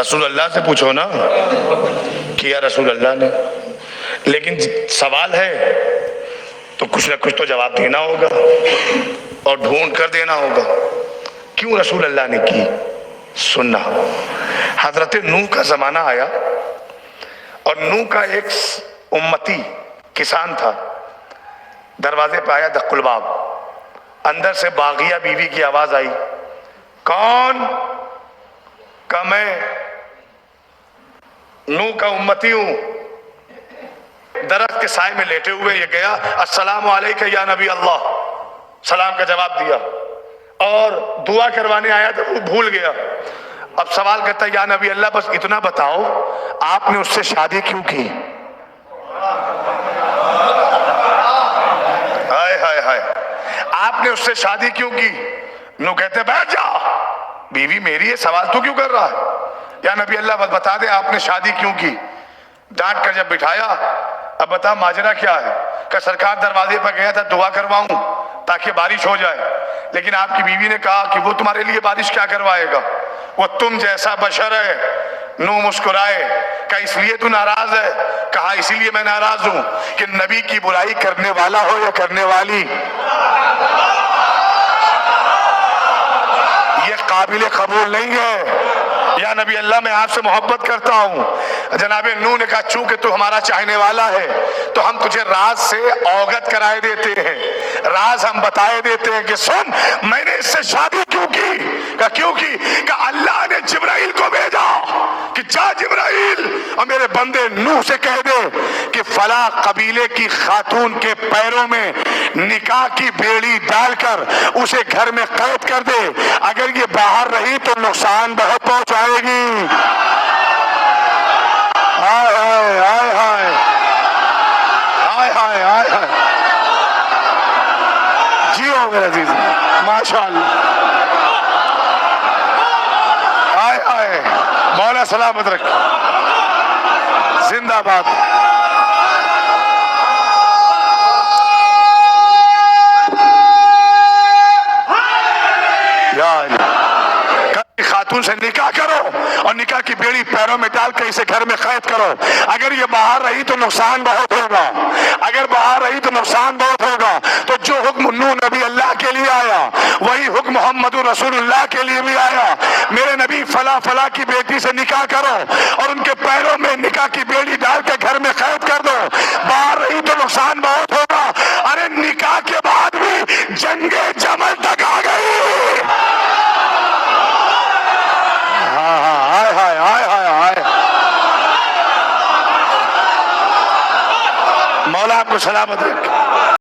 رسول اللہ سے پوچھو نا، کیا رسول اللہ نے، لیکن سوال ہے تو کچھ نہ کچھ تو جواب دینا ہوگا اور ڈھونڈ کر دینا ہوگا۔ کیوں رسول اللہ نے کی؟ سننا، حضرت نوح کا زمانہ آیا اور نوح کا ایک امتی کسان تھا، دروازے پہ آیا دق الباب، اندر سے باغیہ بیوی کی آواز آئی، کون؟ کہ میں نوح کا امتی ہوں، درخت کے سائے میں لیٹے ہوئے یہ گیا، السلام علیکہ یا نبی اللہ، سلام کا جواب دیا، اور دعا کروانے آیا تو وہ بھول گیا۔ اب سوال کرتا ہے یا نبی اللہ بس اتنا بتاؤ آپ نے اس سے شادی کیوں کی؟ ہائے ہائے ہائے، آپ نے اس سے شادی کیوں کی؟ نو کہتے بیٹھ جا، بیوی میری ہے، سوال تو کیوں کر رہا ہے؟ یا نبی اللہ بس بتا دے آپ نے شادی کیوں کی؟ ڈانٹ کر جب بٹھایا، اب بتا ماجرا کیا ہے؟ کہ سرکار دروازے پر گیا تھا دعا کرواؤں تاکہ بارش ہو جائے، لیکن آپ کی بیوی نے کہا کہ وہ تمہارے لیے بارش کیا کروائے گا، وہ تم جیسا بشر ہے۔ نو مسکرائے، کہ اس لیے تو ناراض ہے؟ کہا اسی لیے میں ناراض ہوں کہ نبی کی برائی کرنے والا ہو یا کرنے والی، یہ قابل قبول نہیں ہے۔ یا نبی اللہ میں آپ سے محبت کرتا ہوں۔ جناب نوح نے کہا چونکہ تو ہمارا چاہنے والا ہے تو ہم تجھے راز سے اوگت کرائے دیتے ہیں، راز ہم بتائے دیتے ہیں کہ سن میں نے اس سے شادی کیوں کی؟ کہا کیوں کی؟ کہا اللہ نے جبرائیل کو بھیجا کہ جا جبرائیل اور میرے بندے نوح سے کہہ دے کہ فلاں قبیلے کی خاتون کے پیروں میں نکاح کی بیڑی ڈال کر اسے گھر میں قید کر دے، اگر یہ باہر رہی تو نقصان بہت پہنچائے گی۔ ہائے ہائے ہائے ہائے ہائے ہائے ہائے ہائے، جیو میرے عزیز، ماشاءاللہ، ہائے ہائے، مولا سلامت رکھ، زندہ باد۔ یا اللہ، خاتون سے نکاح کرو اور نکاح کی بیڑی پیروں میں ڈال کے اسے گھر میں قید کرو، اگر یہ باہر رہی تو نقصان بہت ہوگا، اگر باہر رہی تو نقصان بہت ہوگا۔ تو جو حکم نوح نبی اللہ کے لیے آیا وہی حکم محمد رسول اللہ کے لیے بھی آیا۔ میرے نبی فلاں فلاں کی بیٹی سے نکاح کرو اور ان کے پیروں میں نکاح کی بیڑی ڈال کے گھر میں قید کر دو، باہر رہی تو نقصان بہت ہوگا۔ ارے نکاح کے بعد بھی جنگ جمل تک آ گئی۔ مولا آپ کو سلامت رکھے۔